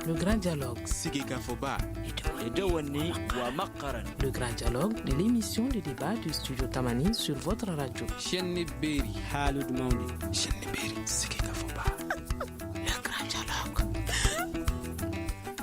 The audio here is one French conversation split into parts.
Le grand dialogue. Sigikafoba. Le grand dialogue de l'émission de débat du studio Tamani sur votre radio. Cheniberi. Halud Maudi. Cheniberi. Sigikafoba. Le grand dialogue.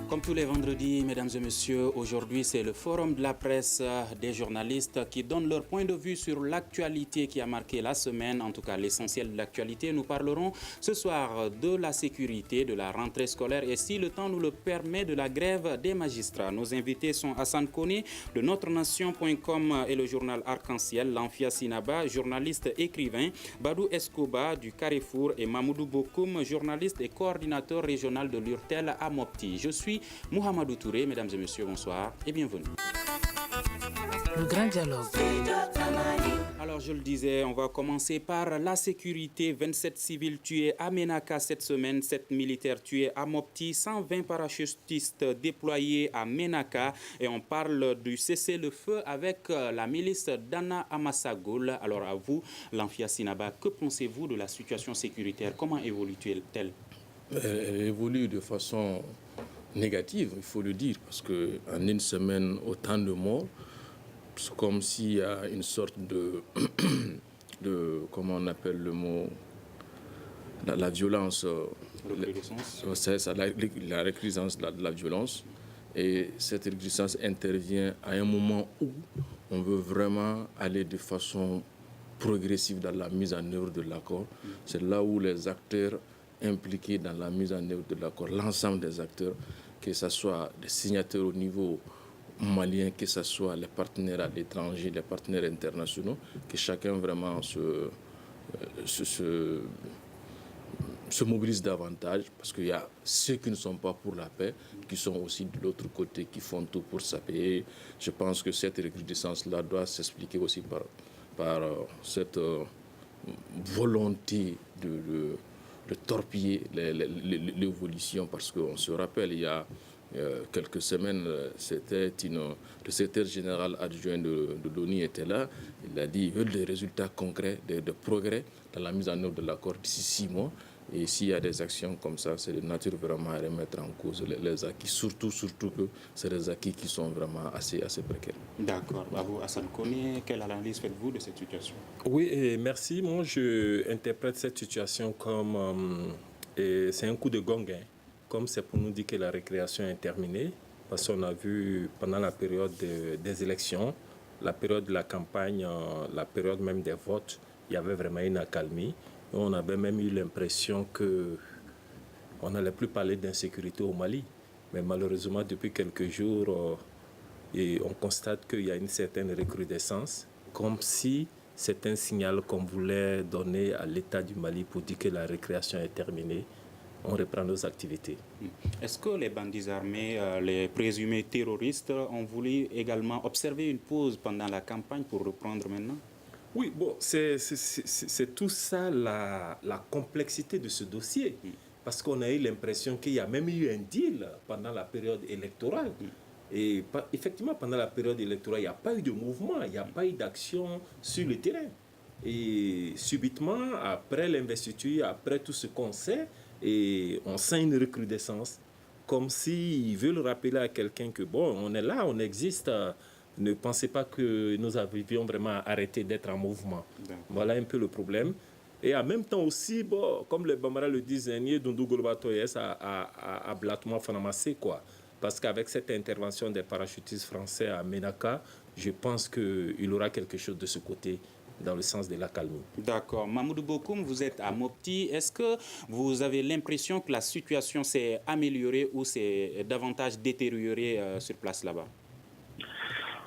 Comme tous les vendredis, mesdames et messieurs, aujourd'hui c'est le forum de la presse des journalistes qui donnent leur point de vue sur l'actualité qui a marqué la semaine, en tout cas l'essentiel de l'actualité. Nous parlerons ce soir de la sécurité, de la rentrée scolaire et si le temps nous le permet, de la grève des magistrats. Nos invités sont Hassan Koné de NotreNation.com et le journal Arc-en-Ciel, Lamfia Sinaba, journaliste écrivain, Badou Escoba du Carrefour et Mamoudou Bokoum, journaliste et coordinateur régional de l'URTEL à Mopti. Je suis Mohamedou Touré, mesdames et messieurs, bonsoir et bienvenue. Le grand dialogue. Alors je le disais, on va commencer par la sécurité. 27 civils tués à Ménaka cette semaine, 7 militaires tués à Mopti, 120 parachutistes déployés à Ménaka et on parle du cessez-le-feu avec la milice d'Anna Amassagoul. Alors à vous, Lamfia Sinaba, que pensez-vous de la situation sécuritaire? Comment évolue-t-elle? Elle évolue de façon négative, il faut le dire, parce qu'en une semaine, autant de morts, c'est comme s'il y a une sorte de comment on appelle le mot, la violence, la recrudescence de la violence, et cette recrudescence intervient à un moment où on veut vraiment aller de façon progressive dans la mise en œuvre de l'accord. C'est là où les acteurs impliqués dans la mise en œuvre de l'accord, l'ensemble des acteurs, que ce soit des signataires au niveau malien, que ce soit les partenaires à l'étranger, les partenaires internationaux, que chacun vraiment se mobilise davantage, parce qu'il y a ceux qui ne sont pas pour la paix, qui sont aussi de l'autre côté, qui font tout pour ça. Et je pense que cette recrudescence-là doit s'expliquer aussi par cette volonté de torpiller l'évolution, parce qu'on se rappelle, il y a quelques semaines, c'était le secrétaire général adjoint de l'ONU était là. Il a dit qu'il veut des résultats concrets, de progrès dans la mise en œuvre de l'accord d'ici 6 mois. Et s'il y a des actions comme ça, c'est de nature vraiment à remettre en cause les acquis, surtout que c'est des acquis qui sont vraiment assez précaires. D'accord. À vous, Hassan Koné, quelle analyse faites-vous de cette situation? Oui, et merci. Moi, je interprète cette situation comme c'est un coup de gong, comme c'est pour nous dire que la récréation est terminée, parce qu'on a vu pendant la période des élections, la période de la campagne, la période même des votes, il y avait vraiment une accalmie. On avait même eu l'impression qu'on n'allait plus parler d'insécurité au Mali. Mais malheureusement, depuis quelques jours, on constate qu'il y a une certaine recrudescence, comme si c'est un signal qu'on voulait donner à l'État du Mali pour dire que la récréation est terminée. On reprend nos activités. Est-ce que les bandits armés, les présumés terroristes, ont voulu également observer une pause pendant la campagne pour reprendre maintenant? Oui, bon, c'est tout ça la complexité de ce dossier. Parce qu'on a eu l'impression qu'il y a même eu un deal pendant la période électorale. Et effectivement, pendant la période électorale, il n'y a pas eu de mouvement, il n'y a pas eu d'action sur le terrain. Et subitement, après l'investiture, après tout ce qu'on sait, et on sent une recrudescence, comme s'ils veulent rappeler à quelqu'un que, bon, on est là, on existe. Ne pensez pas que nous avions vraiment arrêté d'être en mouvement. D'accord. Voilà un peu le problème. Et en même temps aussi, bon, comme les Bambara le disent, Dundou Golbatoyes a blattement fanamassé, quoi. Parce qu'avec cette intervention des parachutistes français à Ménaka, je pense qu'il aura quelque chose de ce côté, dans le sens de l'accalmie. D'accord. Mamoudou Bokoum, vous êtes à Mopti. Est-ce que vous avez l'impression que la situation s'est améliorée ou s'est davantage détériorée sur place là-bas?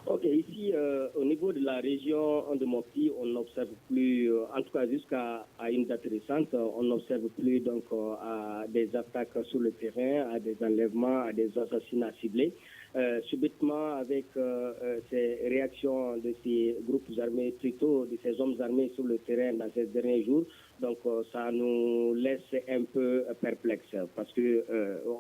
Ok, ici, au niveau de la région de Mopti, on n'observe plus, en tout cas jusqu'à une date récente, on n'observe plus donc à des attaques sur le terrain, à des enlèvements, à des assassinats ciblés. Subitement, avec ces réactions de ces groupes armés, plutôt de ces hommes armés sur le terrain dans ces derniers jours, Donc ça nous laisse un peu perplexes parce que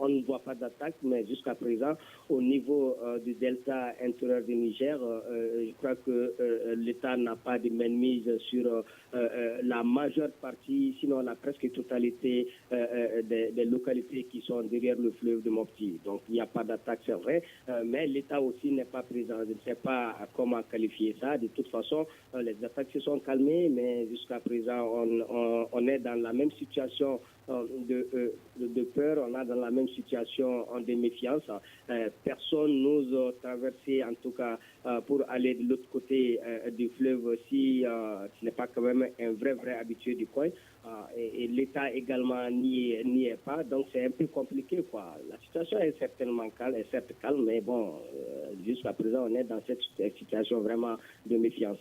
on ne voit pas d'attaque, mais jusqu'à présent, au niveau du delta intérieur du Niger, je crois que l'État n'a pas de mainmise sur la majeure partie, sinon la presque totalité des localités qui sont derrière le fleuve de Mopti. Donc il n'y a pas d'attaque, c'est vrai, mais l'État aussi n'est pas présent. Je ne sais pas comment qualifier ça. De toute façon, les attaques se sont calmées, mais jusqu'à présent, on est dans la même situation de peur, on est dans la même situation de méfiance. Personne n'ose traverser, en tout cas, pour aller de l'autre côté du fleuve si ce n'est pas quand même un vrai habitué du coin. Et l'État également n'y est pas, donc c'est un peu compliqué, quoi. La situation est certainement calme, est certes calme, mais bon, jusqu'à présent, on est dans cette situation vraiment de méfiance.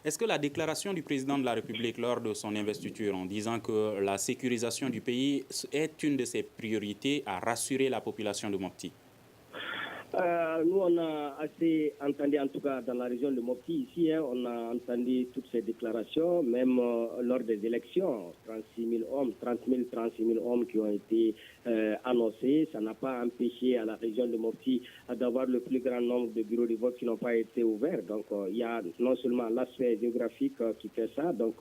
Est-ce que la déclaration du président de la République lors de son investiture en disant que la sécurisation du pays est une de ses priorités à rassurer la population de Mopti? Nous, on a assez entendu, en tout cas dans la région de Mopti, ici, on a entendu toutes ces déclarations, même lors des élections, 36 000 hommes qui ont été annoncés. Ça n'a pas empêché à la région de Mopti d'avoir le plus grand nombre de bureaux de vote qui n'ont pas été ouverts. Donc, il y a non seulement l'aspect géographique qui fait ça, donc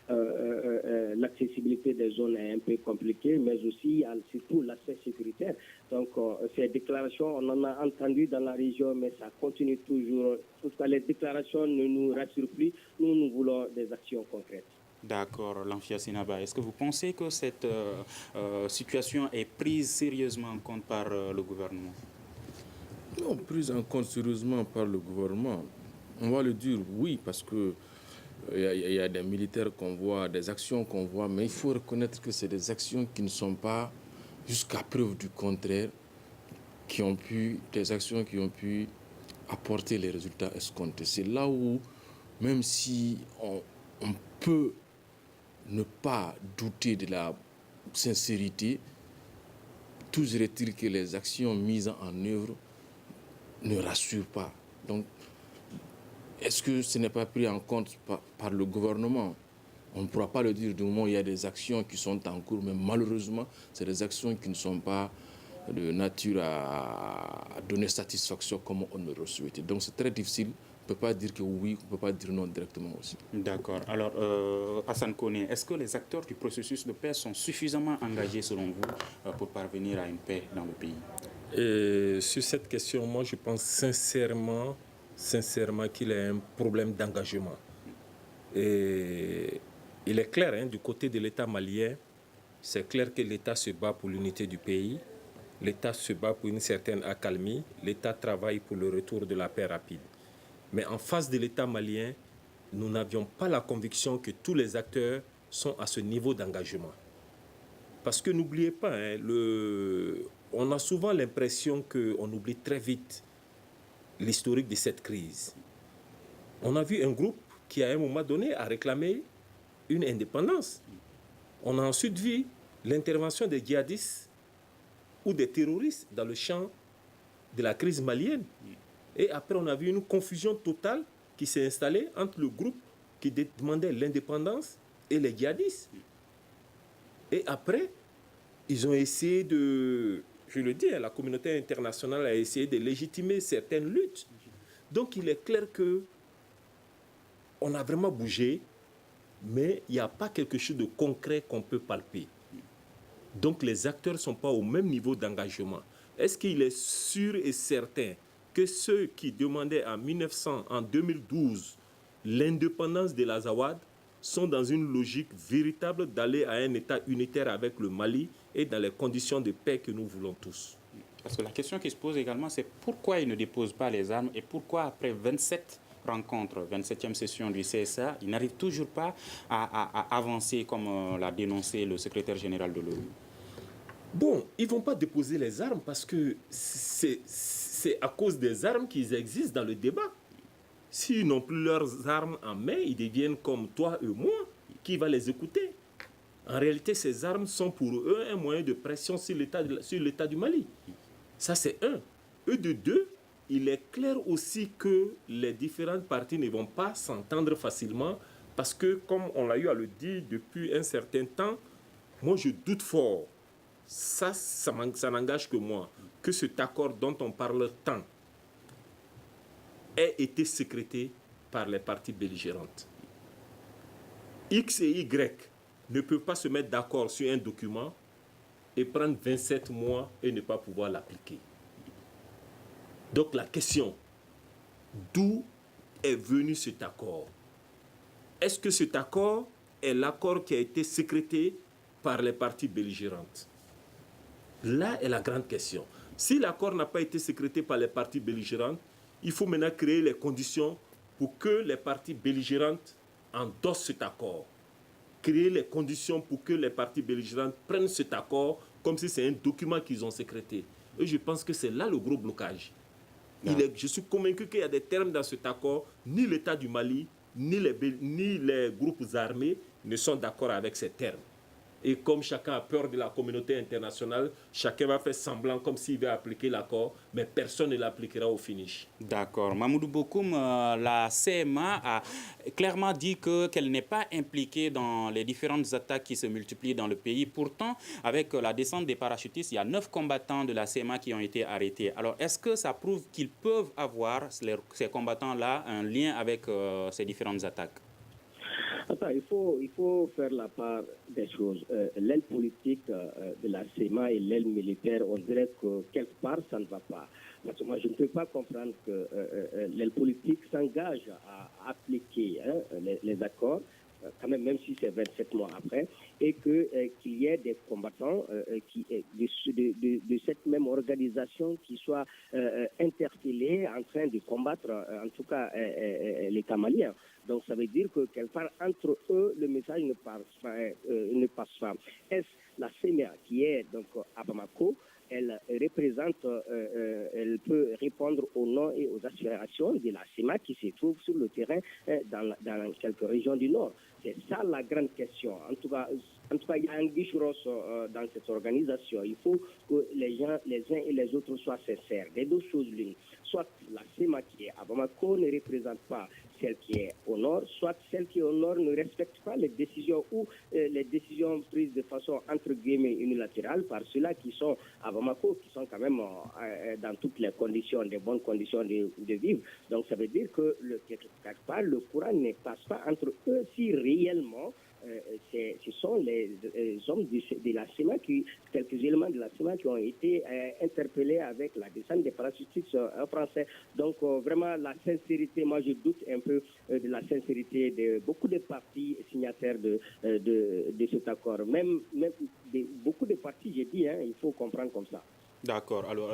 l'accessibilité des zones est un peu compliquée, mais aussi il y a surtout l'aspect sécuritaire. Donc, ces déclarations, on en a entendu dans la région, mais ça continue toujours. En tout cas, les déclarations ne nous rassurent plus. Nous voulons des actions concrètes. D'accord, Lamfia Sinaba. Est-ce que vous pensez que cette situation est prise sérieusement en compte par le gouvernement? Non, prise en compte sérieusement par le gouvernement. On va le dire oui, parce que il y a des militaires qu'on voit, des actions qu'on voit, mais il faut reconnaître que c'est des actions qui ne sont pas, jusqu'à preuve du contraire, des actions qui ont pu apporter les résultats escomptés. C'est là où, même si on peut ne pas douter de la sincérité, toujours est-il que les actions mises en œuvre ne rassurent pas. Donc, est-ce que ce n'est pas pris en compte par le gouvernement? On ne pourra pas le dire du moment où il y a des actions qui sont en cours, mais malheureusement, c'est des actions qui ne sont pas de nature à donner satisfaction comme on le souhaitait. Donc c'est très difficile. On ne peut pas dire que oui, on ne peut pas dire non directement aussi. D'accord. Alors, Hassan Koné, est-ce que les acteurs du processus de paix sont suffisamment engagés, selon vous, pour parvenir à une paix dans le pays? Et sur cette question, moi, je pense sincèrement qu'il y a un problème d'engagement. Et il est clair, du côté de l'État malien, c'est clair que l'État se bat pour l'unité du pays, l'État se bat pour une certaine accalmie, l'État travaille pour le retour de la paix rapide. Mais en face de l'État malien, nous n'avions pas la conviction que tous les acteurs sont à ce niveau d'engagement. Parce que n'oubliez pas, on a souvent l'impression qu'on oublie très vite l'historique de cette crise. On a vu un groupe qui, à un moment donné, a réclamé une indépendance. On a ensuite vu l'intervention des djihadistes ou des terroristes dans le champ de la crise malienne. Et après, on a vu une confusion totale qui s'est installée entre le groupe qui demandait l'indépendance et les djihadistes. Et après, ils ont essayé je le dis, la communauté internationale a essayé de légitimer certaines luttes. Donc, il est clair que on a vraiment bougé, mais il n'y a pas quelque chose de concret qu'on peut palper. Donc, les acteurs ne sont pas au même niveau d'engagement. Est-ce qu'il est sûr et certain que ceux qui demandaient en 2012 l'indépendance de l'Azawad sont dans une logique véritable d'aller à un État unitaire avec le Mali et dans les conditions de paix que nous voulons tous? Parce que la question qui se pose également, c'est pourquoi ils ne déposent pas les armes et pourquoi après 27 rencontres, 27e session du CSA, ils n'arrivent toujours pas à avancer comme l'a dénoncé le secrétaire général de l'ONU. Bon, ils ne vont pas déposer les armes parce que c'est à cause des armes qu'ils existent dans le débat. S'ils n'ont plus leurs armes en main, ils deviennent comme toi et moi. Qui va les écouter? En réalité, ces armes sont pour eux un moyen de pression sur l'État du Mali. Ça, c'est un. Eux de deux, il est clair aussi que les différentes parties ne vont pas s'entendre facilement Parce que, comme on l'a eu à le dire depuis un certain temps, moi je doute fort, ça n'engage que moi, que cet accord dont on parle tant ait été sécrété par les parties belligérantes. X et Y ne peuvent pas se mettre d'accord sur un document et prendre 27 mois et ne pas pouvoir l'appliquer. Donc la question, d'où est venu cet accord? Est-ce que cet accord est l'accord qui a été sécrété par les parties belligérantes? Là est la grande question. Si l'accord n'a pas été sécrété par les parties belligérantes, il faut maintenant créer les conditions pour que les parties belligérantes endossent cet accord. Créer les conditions pour que les parties belligérantes prennent cet accord comme si c'est un document qu'ils ont sécrété. Et je pense que c'est là le gros blocage. Je suis convaincu qu'il y a des termes dans cet accord, ni l'État du Mali, ni les groupes armés ne sont d'accord avec ces termes. Et comme chacun a peur de la communauté internationale, chacun va faire semblant comme s'il veut appliquer l'accord, mais personne ne l'appliquera au finish. D'accord. Mamoudou Bokoum, la CMA a clairement dit qu'elle n'est pas impliquée dans les différentes attaques qui se multiplient dans le pays. Pourtant, avec la descente des parachutistes, il y a 9 combattants de la CMA qui ont été arrêtés. Alors, est-ce que ça prouve qu'ils peuvent avoir, ces combattants-là, un lien avec ces différentes attaques? Attends, il faut faire la part des choses. L'aile politique de la CEMA et l'aile militaire, on dirait que quelque part, ça ne va pas. Parce que moi, je ne peux pas comprendre que l'aile politique s'engage à appliquer les accords, quand même si c'est 27 mois après, et qu'il y ait des combattants de cette même organisation qui soient interpellés en train de combattre, en tout cas, l'État malien. Donc, ça veut dire que quelque part, entre eux, le message ne passe pas. Est-ce la CEMA qui est donc à Bamako, elle représente, elle peut répondre aux noms et aux aspirations de la CEMA qui se trouve sur le terrain dans quelques régions du Nord. C'est ça la grande question. En tout cas, il y a un guichros dans cette organisation. Il faut que les uns et les autres soient sincères. Les deux choses l'une. Soit la CEMA qui est à Bamako ne représente pas celle qui est au nord, soit celle qui est au nord ne respecte pas les décisions ou les décisions prises de façon entre guillemets unilatérale par ceux-là qui sont à Bamako, qui sont quand même dans toutes les conditions, des bonnes conditions de vivre. Donc ça veut dire que quelque part le courant ne passe pas entre eux si réellement ce sont les hommes de la CEMA, quelques éléments de la CEMA qui ont été interpellés avec la descente des parachutistes français. Donc vraiment la sincérité, moi je doute un peu de la sincérité de beaucoup de partis signataires de cet accord. Même beaucoup de partis, j'ai dit, il faut comprendre comme ça. D'accord. Alors,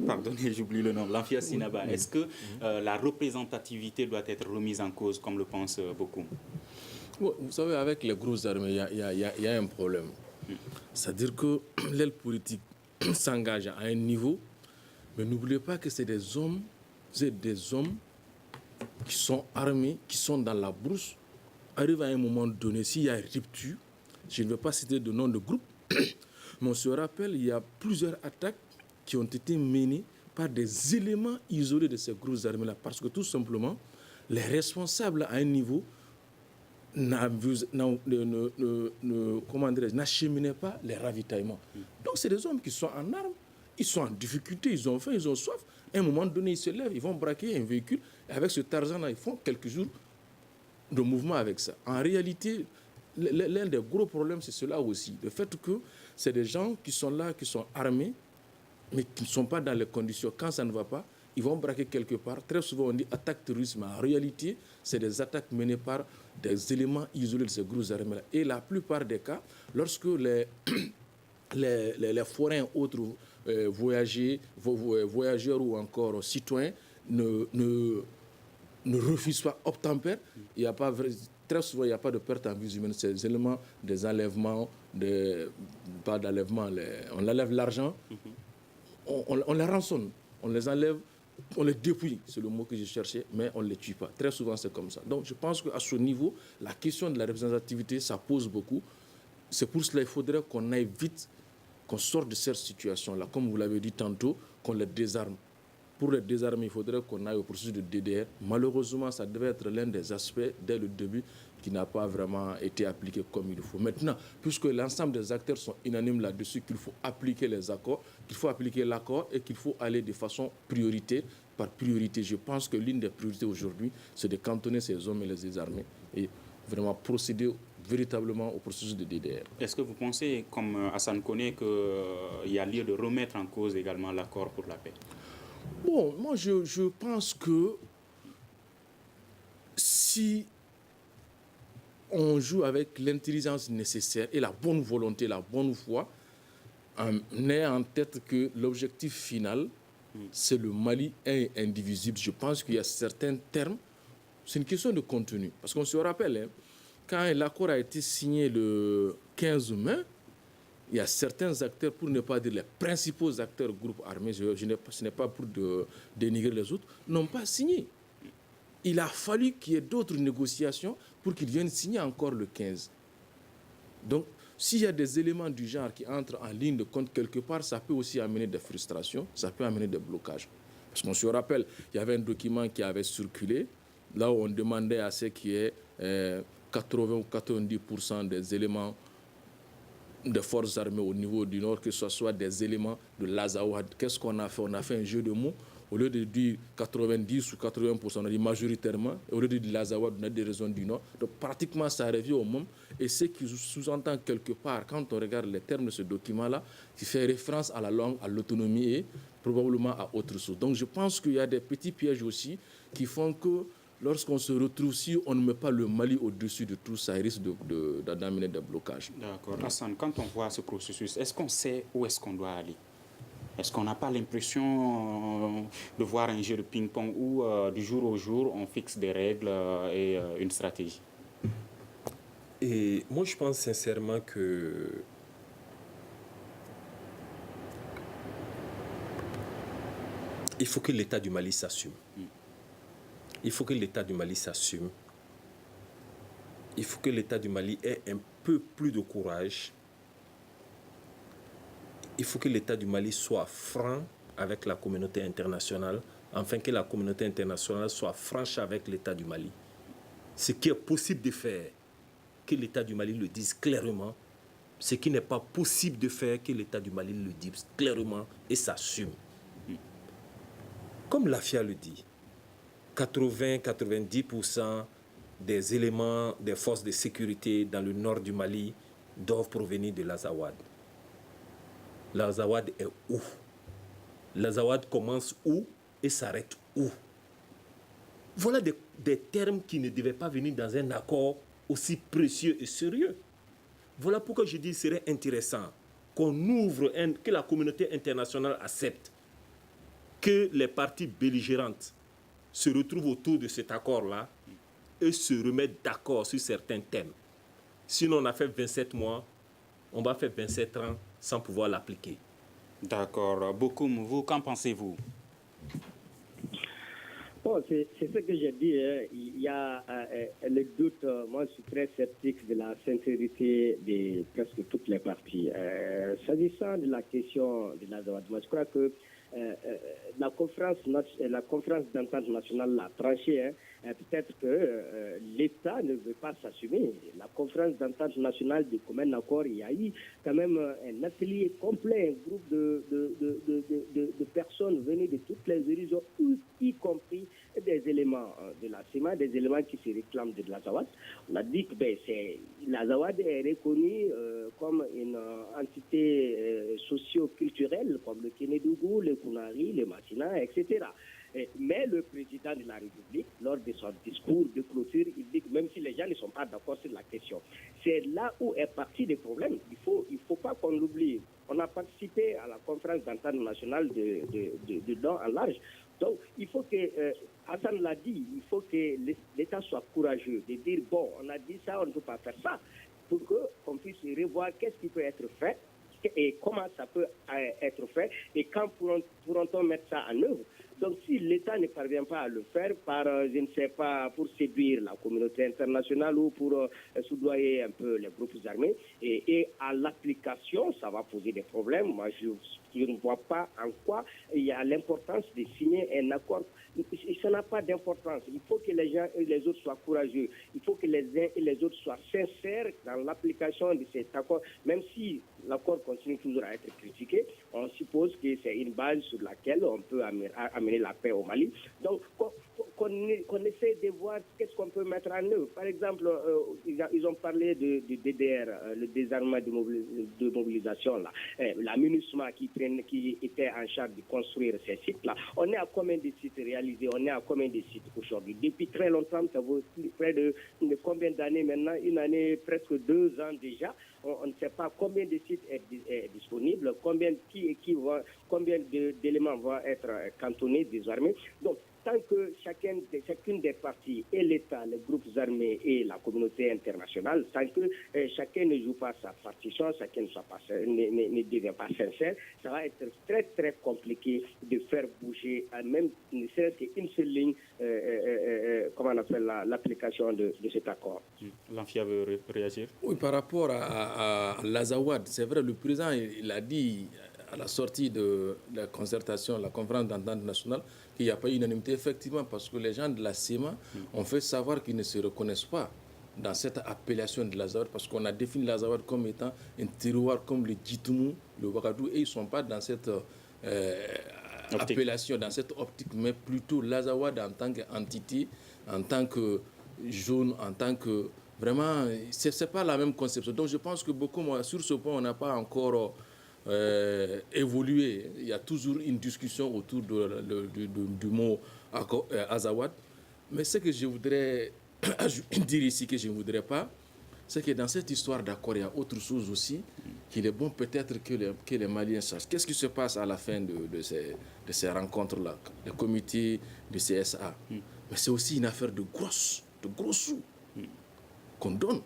pardonnez, j'oublie le nom. Lamfia Sinaba, est-ce que la représentativité doit être remise en cause, comme le pense beaucoup? Bon, vous savez, avec les grosses armées, il y a un problème. C'est-à-dire que l'aile politique s'engage à un niveau, mais n'oubliez pas que c'est des hommes qui sont armés, qui sont dans la brousse, arrivent à un moment donné, s'il y a rupture, je ne vais pas citer de nom de groupe, mais on se rappelle, il y a plusieurs attaques qui ont été menées par des éléments isolés de ces grosses armées-là, parce que tout simplement, les responsables à un niveau n'acheminaient pas les ravitaillements. Donc c'est des hommes qui sont en armes, ils sont en difficulté, ils ont faim, ils ont soif. À un moment donné, ils se lèvent, ils vont braquer un véhicule, et avec ce Tarzan-là, ils font quelques jours de mouvement avec ça. En réalité, l'un des gros problèmes, c'est cela aussi. Le fait que c'est des gens qui sont là, qui sont armés, mais qui ne sont pas dans les conditions. Quand ça ne va pas, ils vont braquer quelque part. Très souvent, on dit attaque terroriste, mais en réalité, c'est des attaques menées par des éléments isolés de ces grosses armées-là. Et la plupart des cas, lorsque les forains autres voyageurs ou encore citoyens ne refusent pas, obtempèrent, il n'y a pas, très souvent, il n'y a pas de perte en vie humaine. Ces éléments des enlèvements, pas d'enlèvement, on enlève l'argent, on les rançonne, on les enlève, on les dépouille, c'est le mot que je cherchais, mais on ne les tue pas. Très souvent, c'est comme ça. Donc, je pense qu'à ce niveau, la question de la représentativité, ça pose beaucoup. C'est pour cela qu'il faudrait qu'on aille vite, qu'on sorte de cette situation-là. Comme vous l'avez dit tantôt, qu'on les désarme. pour les désarmer, il faudrait qu'on aille au processus de DDR. Malheureusement, ça devait être l'un des aspects dès le début qui n'a pas vraiment été appliqué comme il faut. Maintenant, puisque l'ensemble des acteurs sont unanimes là-dessus, qu'il faut appliquer les accords, qu'il faut appliquer l'accord et qu'il faut aller de façon prioritaire, par priorité. Je pense que l'une des priorités aujourd'hui, c'est de cantonner ces hommes et les désarmer et vraiment procéder véritablement au processus de DDR. Est-ce que vous pensez, comme Hassan Koné, qu'il y a lieu de remettre en cause également l'accord pour la paix? Bon, moi je pense que si on joue avec l'intelligence nécessaire et la bonne volonté, la bonne foi, en ayant en tête que l'objectif final, c'est le Mali est indivisible. Je pense qu'il y a certains termes, c'est une question de contenu. Parce qu'on se rappelle, quand l'accord a été signé le 15 mai, il y a certains acteurs, pour ne pas dire les principaux acteurs groupes armés, ce n'est pas pour dénigrer les autres, n'ont pas signé. Il a fallu qu'il y ait d'autres négociations pour qu'ils viennent signer encore le 15. Donc, s'il y a des éléments du genre qui entrent en ligne de compte quelque part, ça peut aussi amener des frustrations, ça peut amener des blocages. Parce qu'on se rappelle, il y avait un document qui avait circulé, là où on demandait à ce qu'il y ait 80 ou 90% des éléments des forces armées au niveau du Nord, que ce soit des éléments de l'Azawad. Qu'est-ce qu'on a fait? On a fait un jeu de mots. Au lieu de dire 90 ou 80%, on a dit majoritairement. Et au lieu de dire l'Azawad, on a des raisons du Nord. Donc pratiquement, ça revient au même. Et ce qui sous-entend quelque part, quand on regarde les termes de ce document-là, qui fait référence à la langue, à l'autonomie et probablement à autre chose. Donc je pense qu'il y a des petits pièges aussi qui font que lorsqu'on se retrouve, si on ne met pas le Mali au-dessus de tout, ça risque d'amener des blocages. D'accord. Hassan, quand on voit ce processus, est-ce qu'on sait où est-ce qu'on doit aller? Est-ce qu'on n'a pas l'impression de voir un jeu de ping-pong où, du jour au jour, on fixe des règles et une stratégie? Et moi, je pense sincèrement que il faut que l'État du Mali s'assume. Il faut que l'État du Mali s'assume. Il faut que l'État du Mali ait un peu plus de courage. Il faut que l'État du Mali soit franc avec la communauté internationale, afin que la communauté internationale soit franche avec l'État du Mali. Ce qui est possible de faire, que l'État du Mali le dise clairement. Ce qui n'est pas possible de faire, que l'État du Mali le dise clairement et s'assume. Comme l'AFIA le dit, 80-90% des éléments des forces de sécurité dans le nord du Mali doivent provenir de l'Azawad. L'Azawad est où? L'Azawad commence où et s'arrête où? Voilà des termes qui ne devaient pas venir dans un accord aussi précieux et sérieux. Voilà pourquoi je dis qu'il serait intéressant qu'on ouvre, que la communauté internationale accepte que les parties belligérantes se retrouvent autour de cet accord-là et se remettent d'accord sur certains thèmes. Sinon, on a fait 27 mois, on va faire 27 ans sans pouvoir l'appliquer. D'accord. Bokoum, vous, qu'en pensez-vous? Bon, c'est ce que j'ai dit. Il y a le doute. Moi, je suis très sceptique de la sincérité de presque toutes les parties. S'agissant de la question de l'Azawad, moi, je crois que la conférence d'entente nationale l'a tranché. Peut-être que l'État ne veut pas s'assumer. La conférence d'entente nationale de commun accord, il y a eu quand même un atelier complet, un groupe de personnes venues de toutes les horizons, y compris des éléments de la CIMA, des éléments qui se réclament de l'Azawad. On a dit que l'Azawad est reconnue comme une entité socio-culturelle, comme le Kénédougou, le Kounari, le Massina, etc. Mais le président de la République, lors de son discours de clôture, il dit que même si les gens ne sont pas d'accord sur la question, c'est là où est parti le problème. Il faut pas qu'on l'oublie. On a participé à la conférence d'entente nationale de long en large. Donc, il faut que, Hassan l'a dit, il faut que l'État soit courageux de dire, bon, on a dit ça, on ne peut pas faire ça, pour qu'on puisse revoir qu'est-ce qui peut être fait et comment ça peut être fait et quand pourront-on mettre ça en œuvre. Donc si l'État ne parvient pas à le faire par, je ne sais pas, pour séduire la communauté internationale ou pour soudoyer un peu les groupes armés, et à l'application, ça va poser des problèmes. Moi, je ne vois pas en quoi il y a l'importance de signer un accord. Ça n'a pas d'importance. Il faut que les gens et les autres soient courageux. Il faut que les uns et les autres soient sincères dans l'application de cet accord. Même si l'accord continue toujours à être critiqué, on suppose que c'est une base sur laquelle on peut amener la paix au Mali. Donc, qu'on essaie de voir qu'est-ce qu'on peut mettre en œuvre. Par exemple, ils ont parlé du DDR, le désarmement de mobilisation, là. La MINUSMA qui était en charge de construire ces sites-là. On est à combien de sites réalisés? On est à combien de sites aujourd'hui? Depuis très longtemps, ça vaut près de combien d'années maintenant? Une année, presque 2 ans déjà. On ne sait pas combien de sites est disponible, combien d'éléments vont être cantonnés, désarmés. Donc, tant que chacune des parties, et l'État, les groupes armés et la communauté internationale, tant que chacun ne joue pas sa partition, chacun ne devient pas sincère, ça va être très très compliqué de faire bouger, même ne serait-ce qu'une seule ligne, comment on appelle l'application de cet accord. L'Anfia veut réagir? Oui, par rapport à l'Azawad, c'est vrai, le président il a dit à la sortie de la concertation, la conférence d'entente nationale, qu'il n'y a pas unanimité, effectivement, parce que les gens de la CEMA ont fait savoir qu'ils ne se reconnaissent pas dans cette appellation de l'Azawad, parce qu'on a défini l'Azawad comme étant un terroir comme le Djitoumou, le Ouagadougou, et ils ne sont pas dans cette appellation, dans cette optique, mais plutôt l'Azawad en tant qu'entité, en tant que zone, en tant que... Vraiment, ce n'est pas la même conception. Donc je pense que beaucoup, sur ce point, on n'a pas encore... évoluer. Il y a toujours une discussion autour du mot Azawad. Mais ce que je voudrais dire ici, que je ne voudrais pas, c'est que dans cette histoire d'accord, il y a autre chose aussi qu'il est bon peut-être que les Maliens sachent. Qu'est-ce qui se passe à la fin de ces rencontres-là, le comité de CSA? Mais c'est aussi une affaire de gros sous qu'on donne.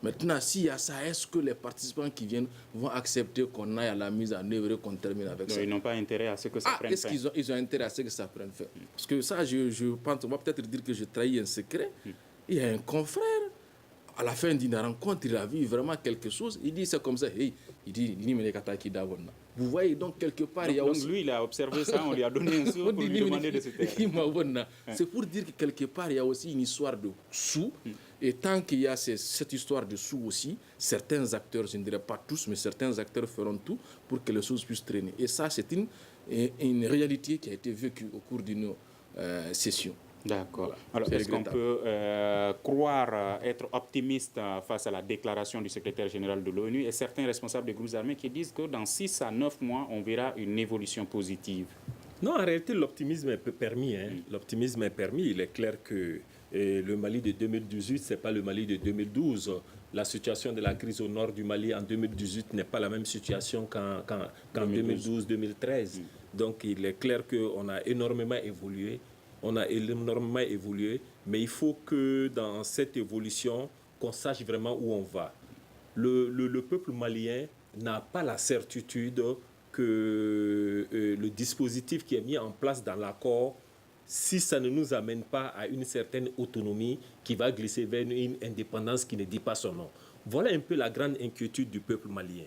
Maintenant, s'il y a ça, est-ce que les participants qui viennent vont accepter qu'on aille à la mise en œuvre et qu'on termine avec ça? Ils n'ont pas intérêt à ce que ça prenne fin. Est-ce qu'ils ont intérêt à ce que ça prenne fin? Parce que ça, je pense, on va peut-être dire que je trahis un secret. Il y a un confrère, à la fin d'une rencontre, il a vu vraiment quelque chose. Il dit, c'est comme ça. Hey, il dit, vous voyez, donc quelque part, il y a aussi... Donc lui, il a observé ça, on lui a donné un sou pour lui demander de se taire. C'est pour dire que quelque part, il y a aussi une histoire de sous. Et tant qu'il y a cette histoire de sous aussi, certains acteurs, je ne dirais pas tous, mais certains acteurs feront tout pour que les choses puissent traîner. Et ça, c'est une réalité qui a été vécue au cours d'une session. D'accord. Alors, est-ce qu'on peut croire être optimiste face à la déclaration du secrétaire général de l'ONU et certains responsables des groupes armés qui disent que dans 6 à 9 mois, on verra une évolution positive? Non, en réalité, l'optimisme est permis. L'optimisme est permis. Il est clair que le Mali de 2018, ce n'est pas le Mali de 2012. La situation de la crise au nord du Mali en 2018 n'est pas la même situation qu'en 2012-2013. Donc, il est clair qu'on a énormément évolué. Mais il faut que dans cette évolution, qu'on sache vraiment où on va. Le peuple malien n'a pas la certitude que le dispositif qui est mis en place dans l'accord, si ça ne nous amène pas à une certaine autonomie qui va glisser vers une indépendance qui ne dit pas son nom. Voilà un peu la grande inquiétude du peuple malien.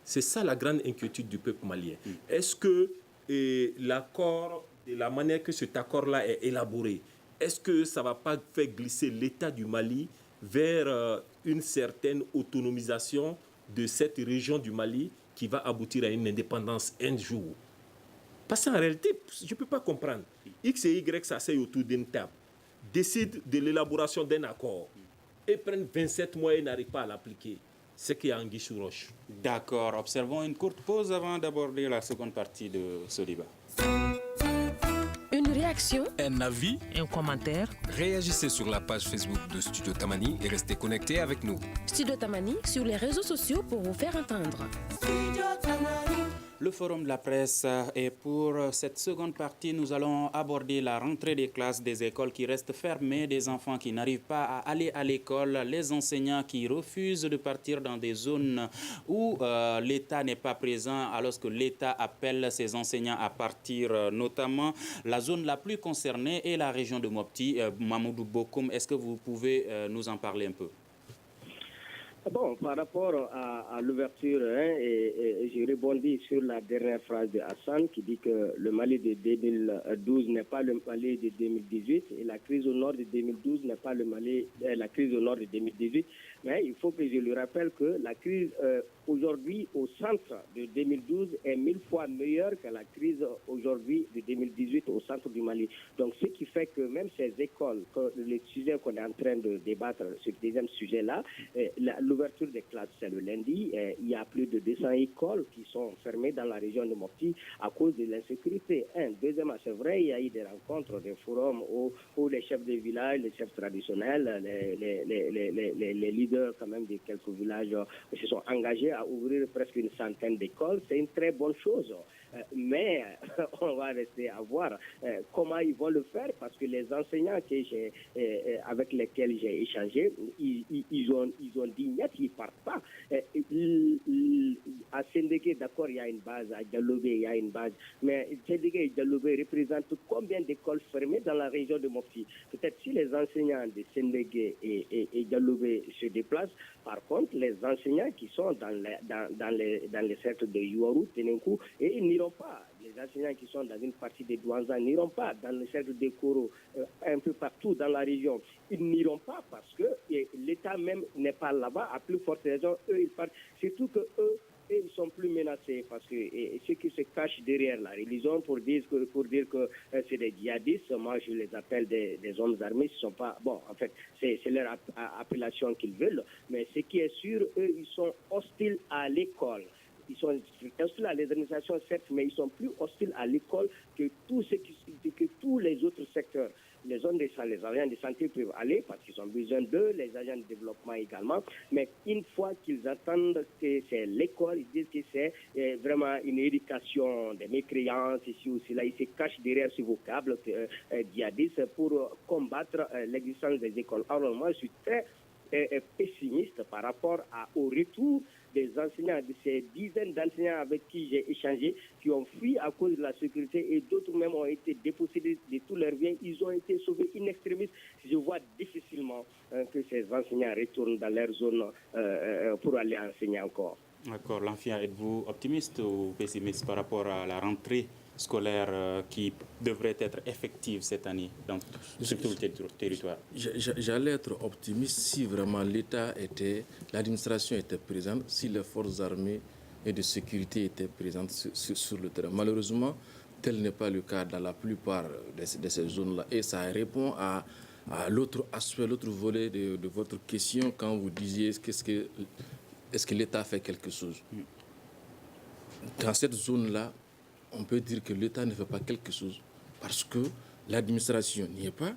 C'est ça la grande inquiétude du peuple malien. Est-ce que l'accord, de la manière que cet accord-là est élaboré, est-ce que ça ne va pas faire glisser l'État du Mali vers une certaine autonomisation de cette région du Mali qui va aboutir à une indépendance un jour? Parce qu'en réalité, je ne peux pas comprendre. X et Y s'asseyent autour d'une table, décident de l'élaboration d'un accord et prennent 27 mois et n'arrivent pas à l'appliquer. C'est qu'il y a anguille sous roche. D'accord. Observons une courte pause avant d'aborder la seconde partie de ce débat. Une réaction, Un avis? un commentaire. Réagissez sur la page Facebook de Studio Tamani et restez connectés avec nous. Studio Tamani sur les réseaux sociaux pour vous faire entendre. le forum de la presse. Et pour cette seconde partie, nous allons aborder la rentrée des classes des écoles qui restent fermées, des enfants qui n'arrivent pas à aller à l'école, les enseignants qui refusent de partir dans des zones où l'État n'est pas présent, alors que l'État appelle ses enseignants à partir, notamment la zone la plus concernée est la région de Mopti. Mamoudou Bokoum, est-ce que vous pouvez nous en parler un peu? Bon, par rapport à l'ouverture, et je rebondis sur la dernière phrase de Hassan qui dit que le Mali de 2012 n'est pas le Mali de 2018 et la crise au nord de 2012 n'est pas la crise au nord de 2018. Mais il faut que je lui rappelle que la crise aujourd'hui au centre de 2012 est 1000 fois meilleure que la crise aujourd'hui de 2018 au centre du Mali. Donc ce qui fait que même ces écoles, le sujet qu'on est en train de débattre, ce deuxième sujet-là, l'ouverture des classes c'est le lundi, il y a plus de 200 écoles qui sont fermées dans la région de Mopti à cause de l'insécurité. Deuxièmement, c'est vrai, il y a eu des rencontres, des forums où les chefs de village, les chefs traditionnels, les leaders quand même de quelques villages se sont engagés à ouvrir presque une centaine d'écoles. C'est une très bonne chose. Mais on va rester à voir comment ils vont le faire parce que les enseignants avec lesquels j'ai échangé, ils ont dit net, ils ne partent pas. À Sénégué, d'accord, il y a une base, à Dialobé, il y a une base, mais Sénégué et Dialobé représentent combien d'écoles fermées dans la région de Mopti? Peut-être si les enseignants de Sénégué et Dialobé se déplacent, par contre, les enseignants qui sont dans les cercles de Youarou, Tenenkou, et ils n'iront pas. Les enseignants qui sont dans une partie des Douanzas n'iront pas dans le cercle de Koro, un peu partout dans la région. Ils n'iront pas parce que l'État même n'est pas là-bas. À plus forte raison, eux, ils partent. Surtout que eux, ils sont plus menacés parce que ceux qui se cachent derrière la religion pour dire que c'est des djihadistes, moi je les appelle des hommes armés, ils sont pas, bon, en fait, c'est leur appellation qu'ils veulent, mais ce qui est sûr, eux, ils sont hostiles à l'école. Ils sont hostiles à les administrations, certes, mais ils sont plus hostiles à l'école que tous les autres secteurs. Les agents de santé peuvent aller parce qu'ils ont besoin d'eux, les agents de développement également. Mais une fois qu'ils attendent que c'est l'école, ils disent que c'est vraiment une éducation des mécréances, ici ou là, ils se cachent derrière ce vocable djihadiste pour combattre l'existence des écoles. Alors moi, je suis très pessimiste par rapport au retour des enseignants, de ces dizaines d'enseignants avec qui j'ai échangé, qui ont fui à cause de la sécurité et d'autres même ont été dépossédés de tous leurs biens. Ils ont été sauvés in extremis. Je vois difficilement que ces enseignants retournent dans leur zone pour aller enseigner encore. D'accord. L'Anfia, êtes-vous optimiste ou pessimiste par rapport à la rentrée scolaire qui devrait être effective cette année sur tout le territoire? J'allais être optimiste si vraiment l'administration était présente, si les forces armées et de sécurité étaient présentes sur le terrain. Malheureusement, tel n'est pas le cas dans la plupart de ces zones-là. Et ça répond à l'autre aspect, l'autre volet de votre question quand vous disiez est-ce que l'État fait quelque chose? Dans cette zone-là, on peut dire que l'État ne fait pas quelque chose parce que l'administration n'y est pas,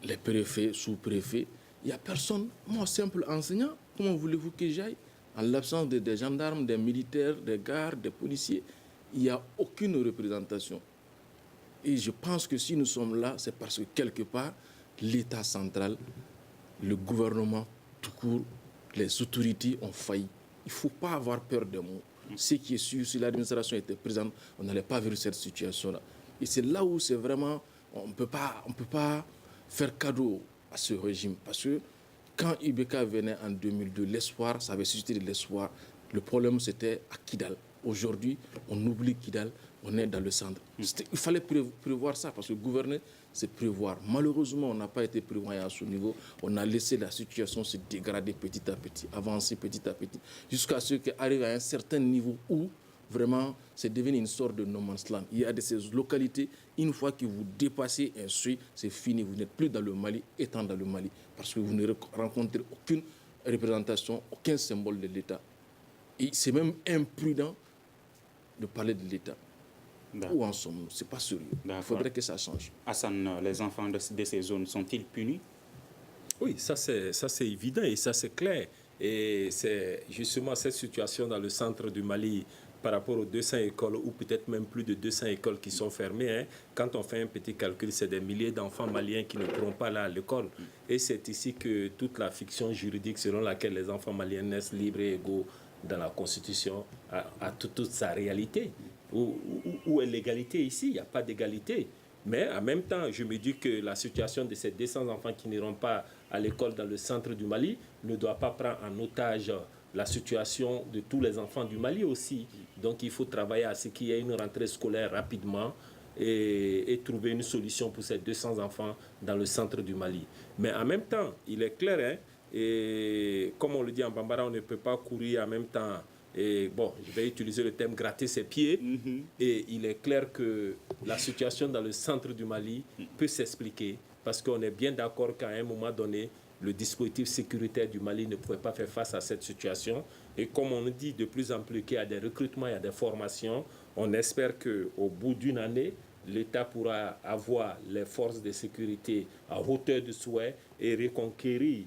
les préfets, sous-préfets, il n'y a personne. Moi, simple enseignant, comment voulez-vous que j'aille? En l'absence des gendarmes, des militaires, des gardes, des policiers, il n'y a aucune représentation. Et je pense que si nous sommes là, c'est parce que quelque part, l'État central, le gouvernement tout court, les autorités ont failli. Il ne faut pas avoir peur des mots. Ce qui est sûr, si l'administration était présente, on n'allait pas vers cette situation-là. Et c'est là où c'est vraiment, on ne peut pas faire cadeau à ce régime. Parce que quand IBK venait en 2002, l'espoir, ça avait suscité de l'espoir. Le problème, c'était à Kidal. Aujourd'hui, on oublie Kidal, on est dans le centre. Il fallait prévoir ça, parce que gouverner, c'est prévoir. Malheureusement, on n'a pas été prévoyant à ce niveau. On a laissé la situation se dégrader petit à petit, avancer petit à petit, jusqu'à ce qu'arrive à un certain niveau où, vraiment, c'est devenu une sorte de no man's land. Il y a de ces localités, une fois que vous dépassez un seuil, c'est fini. Vous n'êtes plus dans le Mali, étant dans le Mali, parce que vous ne rencontrez aucune représentation, aucun symbole de l'État. Et c'est même imprudent de parler de l'État. Où en sommes-nous? Ce n'est pas sérieux. Il faudrait que ça change. Hassan, les enfants de ces zones sont-ils punis? Oui, ça c'est évident et ça c'est clair. Et c'est justement cette situation dans le centre du Mali par rapport aux 200 écoles, ou peut-être même plus de 200 écoles qui sont fermées. Hein. Quand on fait un petit calcul, c'est des milliers d'enfants maliens qui ne pourront pas aller à l'école. Et c'est ici que toute la fiction juridique selon laquelle les enfants maliens naissent libres et égaux dans la Constitution a toute sa réalité. Où est l'égalité ici? Il n'y a pas d'égalité. Mais en même temps, je me dis que la situation de ces 200 enfants qui n'iront pas à l'école dans le centre du Mali ne doit pas prendre en otage la situation de tous les enfants du Mali aussi. Donc il faut travailler à ce qu'il y ait une rentrée scolaire rapidement et trouver une solution pour ces 200 enfants dans le centre du Mali. Mais en même temps, il est clair, hein, et comme on le dit en Bambara, on ne peut pas courir en même temps. Et bon, je vais utiliser le terme gratter ses pieds. Et il est clair que la situation dans le centre du Mali peut s'expliquer parce qu'on est bien d'accord qu'à un moment donné, le dispositif sécuritaire du Mali ne pouvait pas faire face à cette situation. Et comme on dit de plus en plus qu'il y a des recrutements, il y a des formations, on espère qu'au bout d'une année, l'État pourra avoir les forces de sécurité à hauteur de souhait et reconquérir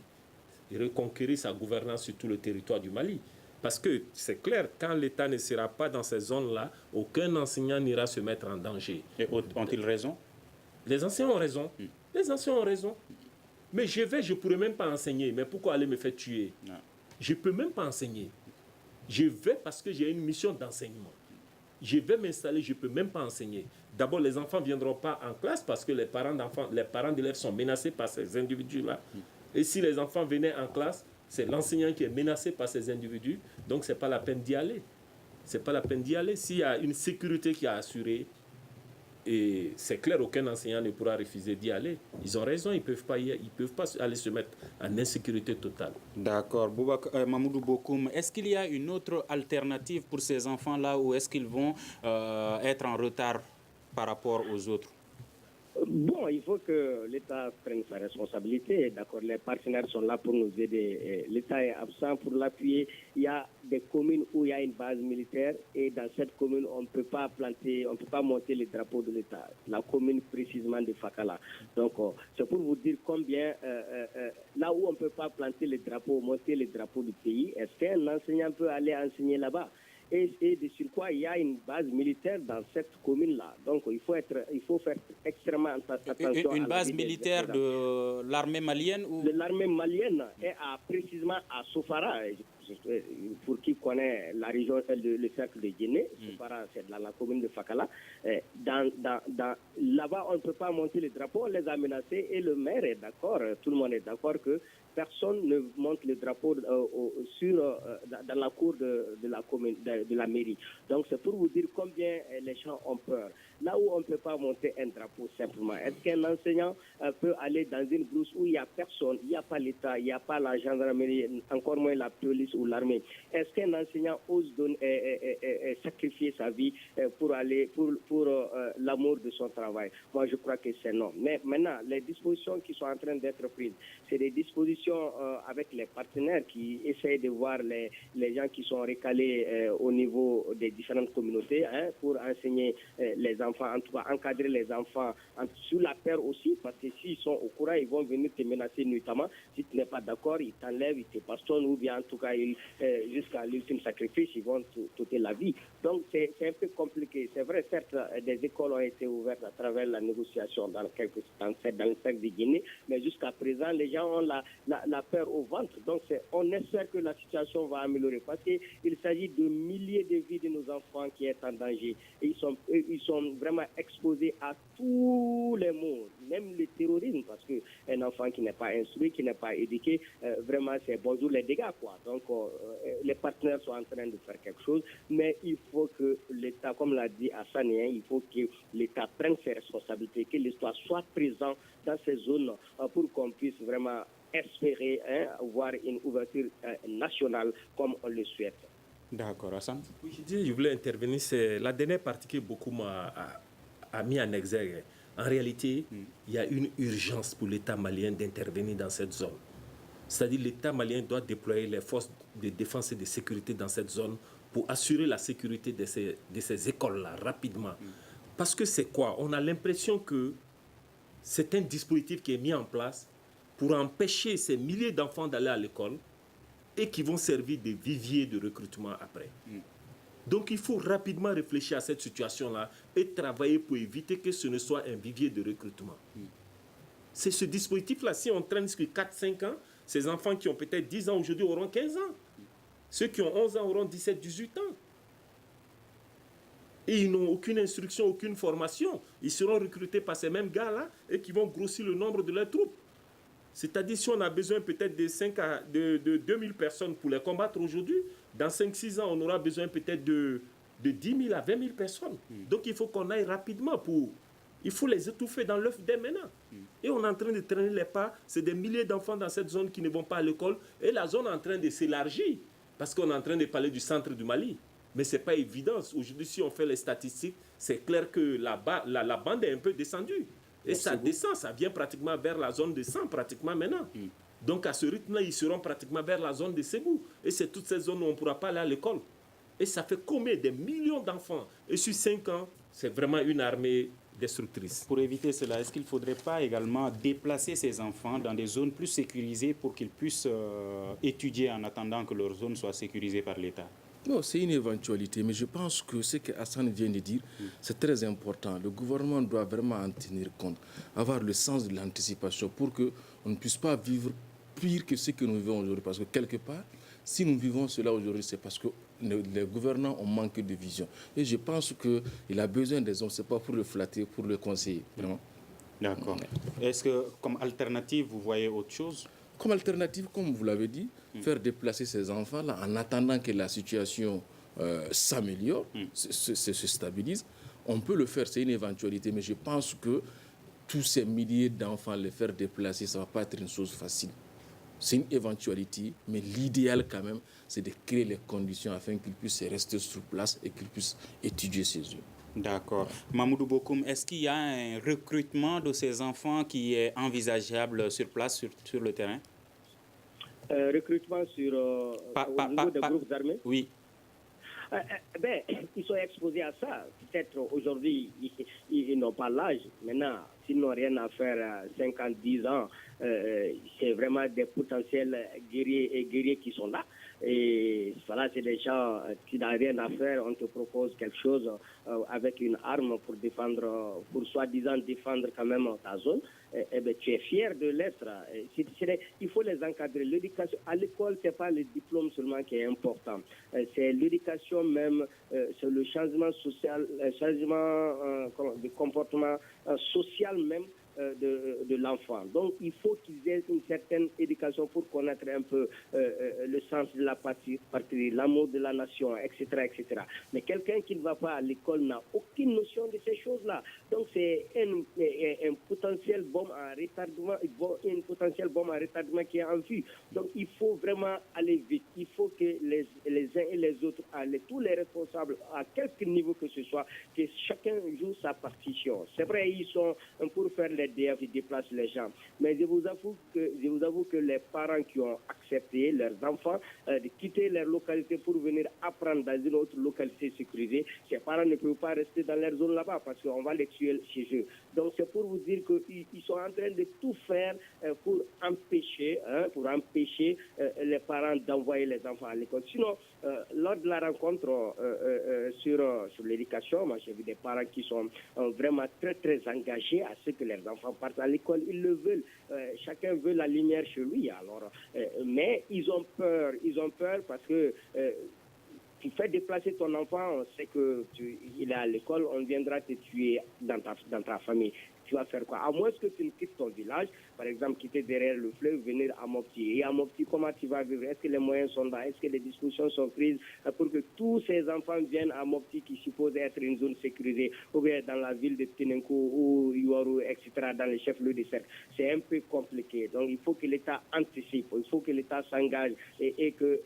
sa gouvernance sur tout le territoire du Mali. Parce que c'est clair, quand l'État ne sera pas dans ces zones-là, aucun enseignant n'ira se mettre en danger. Et ont-ils raison? Les enseignants ont raison. Les enseignants ont raison. Mais je ne pourrais même pas enseigner. Mais pourquoi aller me faire tuer? Non. Je ne peux même pas enseigner. Je vais parce que j'ai une mission d'enseignement. Je vais m'installer, je ne peux même pas enseigner. D'abord, les enfants ne viendront pas en classe parce que les parents d'élèves sont menacés par ces individus-là. Et si les enfants venaient en classe, c'est l'enseignant qui est menacé par ces individus. Donc, ce n'est pas la peine d'y aller. Ce n'est pas la peine d'y aller. S'il y a une sécurité qui est assurée, et c'est clair, aucun enseignant ne pourra refuser d'y aller. Ils ont raison, ils ne peuvent pas aller se mettre en insécurité totale. D'accord. Mamoudou Bokoum, est-ce qu'il y a une autre alternative pour ces enfants-là ou est-ce qu'ils vont être en retard par rapport aux autres? Bon, il faut que l'État prenne sa responsabilité. D'accord, les partenaires sont là pour nous aider. L'État est absent pour l'appuyer. Il y a des communes où il y a une base militaire et dans cette commune, on ne peut pas monter les drapeaux de l'État. La commune précisément de Fakala. Donc, c'est pour vous dire combien, là où on ne peut pas monter les drapeaux du pays, est-ce qu'un enseignant peut aller enseigner là-bas? Et de surcroît, il y a une base militaire dans cette commune-là. Donc, il faut faire extrêmement attention. Une base militaire de l'armée malienne ou... De l'armée malienne est précisément à Sofara. Pour qui connaît la région, le cercle de Guinée, Sofara, c'est dans la commune de Fakala. Là-bas, on ne peut pas monter les drapeaux, on les a menacés et le maire est d'accord, tout le monde est d'accord que personne ne monte le drapeau dans la cour de la commune, de la mairie. Donc c'est pour vous dire combien les gens ont peur. Là où on ne peut pas monter un drapeau simplement, est-ce qu'un enseignant peut aller dans une brousse où il n'y a personne, il n'y a pas l'État, il n'y a pas la gendarmerie, encore moins la police ou l'armée? Est-ce qu'un enseignant ose sacrifier sa vie pour l'amour de son travail? Moi je crois que c'est non. Mais maintenant, les dispositions qui sont en train d'être prises, c'est des dispositions avec les partenaires qui essayent de voir les gens qui sont recalés au niveau des différentes communautés pour enseigner les enfants, en tout cas encadrer les enfants sous la peur aussi, parce que s'ils sont au courant, ils vont venir te menacer nuitamment. Si tu n'es pas d'accord, ils t'enlèvent, ils te bastonnent ou bien en tout cas jusqu'à l'ultime sacrifice, ils vont t'ôter la vie. Donc c'est un peu compliqué. C'est vrai, certes, des écoles ont été ouvertes à travers la négociation dans le cercle de Guinée, mais jusqu'à présent, les gens ont la peur au ventre. Donc on espère que la situation va améliorer parce qu'il s'agit de milliers de vies de nos enfants qui sont en danger. Et ils sont vraiment exposés à tous les maux, même le terrorisme, parce qu'un enfant qui n'est pas instruit, qui n'est pas éduqué, vraiment c'est bonjour les dégâts, quoi. Donc les partenaires sont en train de faire quelque chose, mais il faut que l'État, comme l'a dit Hassan, il faut que l'État prenne ses responsabilités, que l'État soit présent dans ces zones pour qu'on puisse vraiment espérer voir une ouverture nationale comme on le souhaite. D'accord, Hassan. Oui, je voulais intervenir. C'est la dernière partie que beaucoup a mis en exergue. En réalité, il y a une urgence pour l'État malien d'intervenir dans cette zone. C'est-à-dire que l'État malien doit déployer les forces de défense et de sécurité dans cette zone pour assurer la sécurité de ces écoles-là rapidement. Parce que c'est quoi? On a l'impression que c'est un dispositif qui est mis en place pour empêcher ces milliers d'enfants d'aller à l'école et qui vont servir de vivier de recrutement après. Donc il faut rapidement réfléchir à cette situation-là et travailler pour éviter que ce ne soit un vivier de recrutement. C'est ce dispositif-là. Si on traîne jusqu'à 4-5 ans, ces enfants qui ont peut-être 10 ans aujourd'hui auront 15 ans. Ceux qui ont 11 ans auront 17-18 ans. Et ils n'ont aucune instruction, aucune formation. Ils seront recrutés par ces mêmes gars-là et qui vont grossir le nombre de leurs troupes. C'est-à-dire, si on a besoin peut-être de 2000 personnes pour les combattre aujourd'hui, dans 5-6 ans, on aura besoin peut-être de 10 000 à 20 000 personnes. Donc, il faut qu'on aille rapidement pour... Il faut les étouffer dans l'œuf dès maintenant. Et on est en train de traîner les pas. C'est des milliers d'enfants dans cette zone qui ne vont pas à l'école. Et la zone est en train de s'élargir. Parce qu'on est en train de parler du centre du Mali. Mais ce n'est pas évident. Aujourd'hui, si on fait les statistiques, c'est clair que la bande est un peu descendue. Et ça descend, ça vient pratiquement vers la zone de Sang, pratiquement maintenant. Donc à ce rythme-là, ils seront pratiquement vers la zone de Ségou. Et c'est toutes ces zones où on ne pourra pas aller à l'école. Et ça fait combien de millions d'enfants? Et sur 5 ans, c'est vraiment une armée destructrice. Pour éviter cela, est-ce qu'il ne faudrait pas également déplacer ces enfants dans des zones plus sécurisées pour qu'ils puissent étudier en attendant que leur zone soit sécurisée par l'État? Non, c'est une éventualité, mais je pense que ce que Hassan vient de dire, c'est très important. Le gouvernement doit vraiment en tenir compte, avoir le sens de l'anticipation pour qu'on ne puisse pas vivre pire que ce que nous vivons aujourd'hui. Parce que quelque part, si nous vivons cela aujourd'hui, c'est parce que les gouvernants ont manqué de vision. Et je pense qu'il a besoin des hommes, ce n'est pas pour le flatter, pour le conseiller. Vraiment. D'accord. Est-ce que, comme alternative, vous voyez autre chose? Comme alternative, comme vous l'avez dit, faire déplacer ces enfants-là en attendant que la situation s'améliore, se stabilise. On peut le faire, c'est une éventualité, mais je pense que tous ces milliers d'enfants, les faire déplacer, ça ne va pas être une chose facile. C'est une éventualité, mais l'idéal quand même, c'est de créer les conditions afin qu'ils puissent rester sur place et qu'ils puissent étudier ces œuvres. D'accord. Mamoudou Bokoum, est-ce qu'il y a un recrutement de ces enfants qui est envisageable sur place, sur le terrain? Recrutement au niveau des groupes armés? Oui. Ils sont exposés à ça. Peut-être aujourd'hui, ils n'ont pas l'âge. Maintenant, s'ils n'ont rien à faire à 50, 10 ans, c'est vraiment des potentiels guerriers et guerriers qui sont là. Et voilà, c'est des gens qui n'ont rien à faire. On te propose quelque chose avec une arme pour défendre, pour soi-disant défendre quand même ta zone. Tu es fier de l'être. Il faut les encadrer. L'éducation à l'école, c'est pas le diplôme seulement qui est important. C'est l'éducation même, c'est le changement social, le changement de comportement social même de l'enfant. Donc, il faut qu'ils aient une certaine éducation pour connaître un peu le sens de la patrie, l'amour de la nation, etc., etc. Mais quelqu'un qui ne va pas à l'école n'a aucune notion de ces choses-là. Donc, c'est un potentiel bombe à retardement, une potentielle bombe à retardement qui est en vue. Donc, il faut vraiment aller vite. Il faut que les uns et les autres, tous les responsables, à quelque niveau que ce soit, que chacun joue sa partition. C'est vrai, ils sont pour faire les DF, ils déplacent les gens. Mais je vous avoue que les parents qui ont accepté leurs enfants de quitter leur localité pour venir apprendre dans une autre localité sécurisée, ces parents ne peuvent pas rester dans leur zone là-bas parce qu'on va les tuer chez eux. Donc c'est pour vous dire qu'ils sont en train de tout faire pour empêcher les parents d'envoyer les enfants à l'école. Sinon, lors de la rencontre sur l'éducation, moi j'ai vu des parents qui sont vraiment très très engagés à ce que leurs enfants partent à l'école. Ils le veulent. Chacun veut la lumière chez lui. Alors, mais ils ont peur parce que tu fais déplacer ton enfant, on sait qu'il est à l'école, on viendra te tuer dans ta famille. Tu vas faire quoi? À moins que tu ne quittes ton village, par exemple, quitter derrière le fleuve, venir à Mopti. Et à Mopti, comment tu vas vivre? Est-ce que les moyens sont là? Est-ce que les dispositions sont prises pour que tous ces enfants viennent à Mopti, qui suppose être une zone sécurisée, ou bien dans la ville de Tinenko ou Yoru, etc., dans les chefs-lieux de cercle? C'est un peu compliqué. Donc, il faut que l'État anticipe, il faut que l'État s'engage et que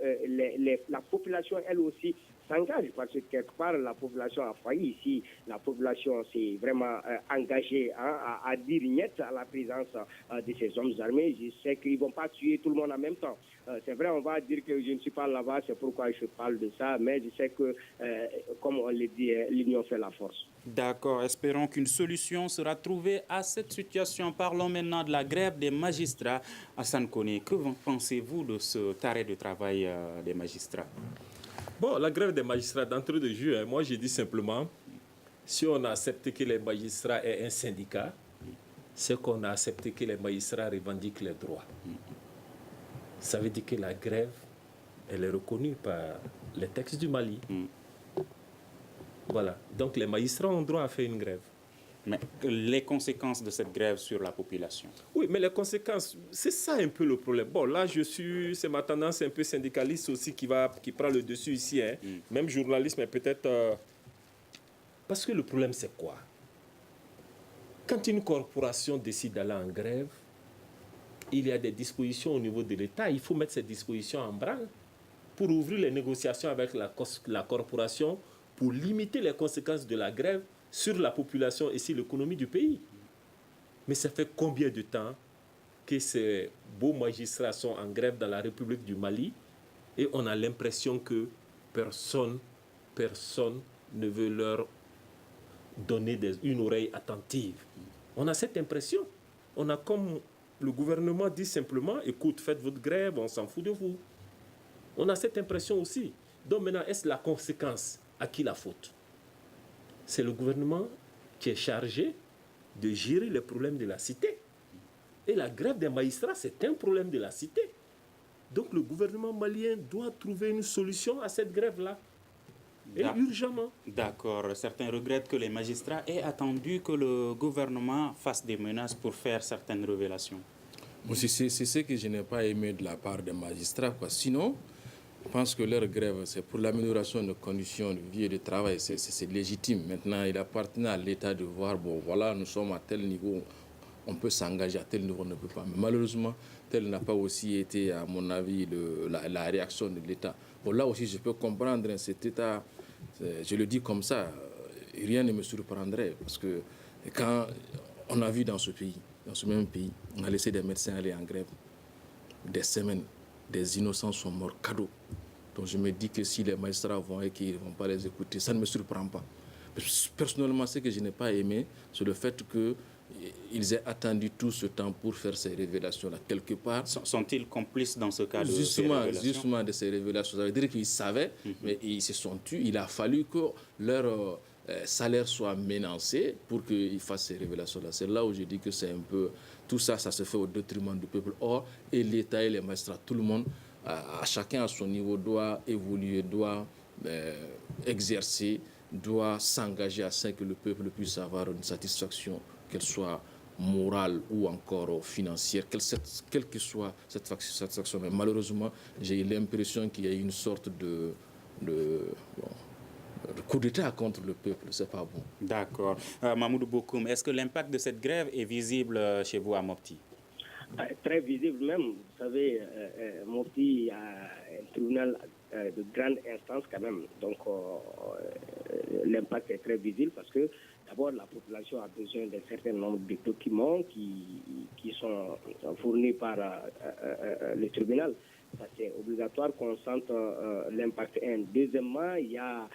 la population, elle aussi, s'engage, parce que quelque part la population a failli ici. La population s'est vraiment engagée à dire niet à la présence de ces hommes armés. Je sais qu'ils ne vont pas tuer tout le monde en même temps. C'est vrai, on va dire que je ne suis pas là-bas, c'est pourquoi je parle de ça, mais je sais que, comme on le dit, l'union fait la force. D'accord, espérons qu'une solution sera trouvée à cette situation. Parlons maintenant de la grève des magistrats. Hassan Koné, que pensez-vous de cet arrêt de travail des magistrats? Bon, la grève des magistrats d'entrée de jeu, moi j'ai dit simplement, si on a accepté que les magistrats aient un syndicat, c'est qu'on a accepté que les magistrats revendiquent leurs droits. Ça veut dire que la grève, elle est reconnue par les textes du Mali. Voilà. Donc les magistrats ont droit à faire une grève. Mais les conséquences de cette grève sur la population? Oui, mais les conséquences, c'est ça un peu le problème. Bon, là, c'est ma tendance un peu syndicaliste aussi qui prend le dessus ici. Hein. Même journaliste, mais peut-être... Parce que le problème, c'est quoi? Quand une corporation décide d'aller en grève, il y a des dispositions au niveau de l'État. Il faut mettre ces dispositions en branle pour ouvrir les négociations avec la corporation pour limiter les conséquences de la grève sur la population et sur l'économie du pays. Mais ça fait combien de temps que ces beaux magistrats sont en grève dans la République du Mali et on a l'impression que personne ne veut leur donner une oreille attentive. On a cette impression. On a comme le gouvernement dit simplement, écoute, faites votre grève, on s'en fout de vous. On a cette impression aussi. Donc maintenant, est-ce la conséquence? À qui la faute? C'est le gouvernement qui est chargé de gérer les problèmes de la cité. Et la grève des magistrats, c'est un problème de la cité. Donc le gouvernement malien doit trouver une solution à cette grève-là. Et urgemment. D'accord. Certains regrettent que les magistrats aient attendu que le gouvernement fasse des menaces pour faire certaines révélations. Moi, c'est ce que je n'ai pas aimé de la part des magistrats, quoi. Sinon, je pense que leur grève, c'est pour l'amélioration de conditions de vie et de travail. C'est légitime. Maintenant, il appartient à l'État de voir, bon, voilà, nous sommes à tel niveau, on peut s'engager, à tel niveau, on ne peut pas. Mais malheureusement, tel n'a pas aussi été, à mon avis, la réaction de l'État. Bon, là aussi, je peux comprendre cet État, je le dis comme ça, rien ne me surprendrait. Parce que quand on a vu dans ce pays, dans ce même pays, on a laissé des médecins aller en grève, des semaines, des innocents sont morts cadeau. Donc je me dis que si les magistrats vont et qu'ils ne vont pas les écouter, ça ne me surprend pas. Personnellement, ce que je n'ai pas aimé, c'est le fait qu'ils aient attendu tout ce temps pour faire ces révélations-là. Quelque part... Sont-ils complices dans ce cas de Justement de ces révélations. Ça veut dire qu'ils savaient, mais ils se sont tus. Il a fallu que leur salaire soit menacé pour qu'ils fassent ces révélations-là. C'est là où je dis que c'est un peu... Tout ça, ça se fait au détriment du peuple. Or, et l'État et les magistrats, tout le monde, chacun à son niveau, doit évoluer, doit exercer, doit s'engager afin que le peuple puisse avoir une satisfaction, qu'elle soit morale ou encore financière, quelle que soit cette satisfaction. Mais malheureusement, j'ai eu l'impression qu'il y a une sorte de coup d'État contre le peuple. C'est pas bon. D'accord. Mamoudou Bokoum, est-ce que l'impact de cette grève est visible chez vous à Mopti? Très visible même. Vous savez, Mopti a un tribunal de grande instance quand même. Donc l'impact est très visible parce que d'abord la population a besoin d'un certain nombre de documents qui sont fournis par le tribunal. Ça, c'est obligatoire qu'on sente l'impact. Deuxièmement, il y a,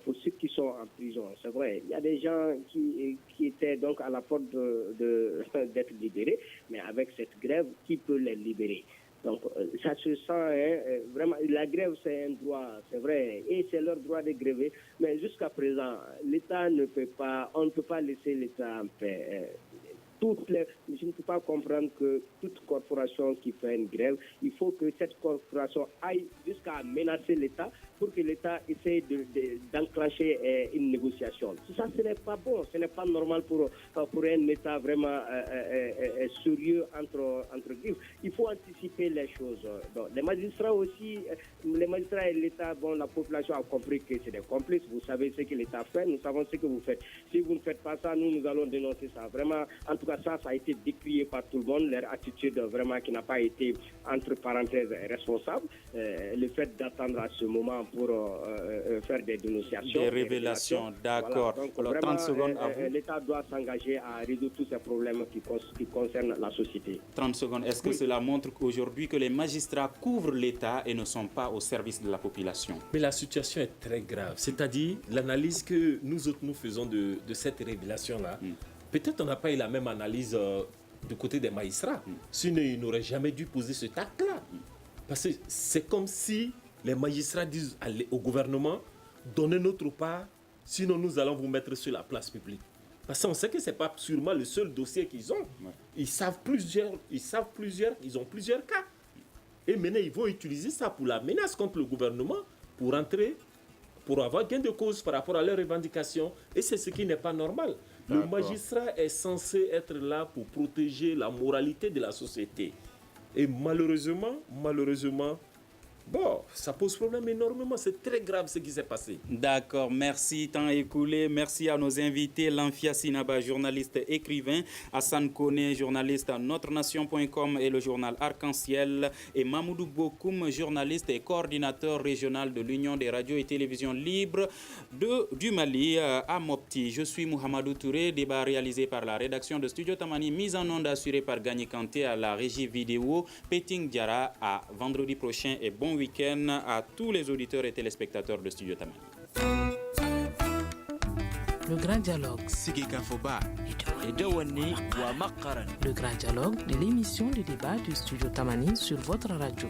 pour ceux qui sont en prison, c'est vrai, il y a des gens qui étaient donc à la porte d'être libérés, mais avec cette grève, qui peut les libérer? Donc, ça se sent vraiment. La grève, c'est un droit, c'est vrai, et c'est leur droit de gréver. Mais jusqu'à présent, l'État ne peut pas, on ne peut pas laisser l'État en paix. Je ne peux pas comprendre que toute corporation qui fait une grève, il faut que cette corporation aille jusqu'à menacer l'État pour que l'État essaye d'enclencher une négociation. Ça, ce n'est pas bon, ce n'est pas normal pour un État vraiment sérieux entre griffes. Il faut anticiper les choses. Donc, les magistrats aussi, les magistrats et l'État, bon, la population a compris que c'est des complices. Vous savez ce que l'État fait, nous savons ce que vous faites. Si vous ne faites pas ça, nous allons dénoncer ça. Vraiment, en tout cas, ça a été décrié par tout le monde, leur attitude vraiment qui n'a pas été, entre parenthèses, responsable. Le fait d'attendre à ce moment pour faire des dénonciations. Des révélations, d'accord. Voilà. Alors, vraiment, 30 secondes à vous. L'État doit s'engager à résoudre tous ces problèmes qui concernent la société. 30 secondes. Est-ce que cela montre qu'aujourd'hui que les magistrats couvrent l'État et ne sont pas au service de la population? Mais la situation est très grave. C'est-à-dire, l'analyse que nous autres nous faisons de cette révélation-là, peut-être on n'a pas eu la même analyse du côté des magistrats. Sinon, ils n'auraient jamais dû poser cet acte-là. Parce que c'est comme si les magistrats disent au gouvernement, donnez notre part, sinon nous allons vous mettre sur la place publique. Parce qu'on sait que ce n'est pas sûrement le seul dossier qu'ils ont. Ils ont plusieurs cas. Et maintenant, ils vont utiliser ça pour la menace contre le gouvernement, pour avoir gain de cause par rapport à leurs revendications. Et c'est ce qui n'est pas normal. Le magistrat est censé être là pour protéger la moralité de la société. Et malheureusement, bon, ça pose problème énormément. C'est très grave ce qui s'est passé. D'accord, merci. Temps écoulé. Merci à nos invités. Lamfia Sinaba, journaliste écrivain. Hassan Kone, journaliste à notrenation.com et le journal Arc-en-Ciel. Et Mamoudou Bokoum, journaliste et coordinateur régional de l'Union des radios et télévisions libres du Mali à Mopti. Je suis Mohamedou Touré. Débat réalisé par la rédaction de Studio Tamani. Mise en onde assurée par Gagné Kanté à la régie vidéo. Peting Diara à vendredi prochain et bon week-end à tous les auditeurs et téléspectateurs de Studio Tamani. Le grand dialogue. Le grand dialogue de l'émission de débat du Studio Tamani sur votre radio.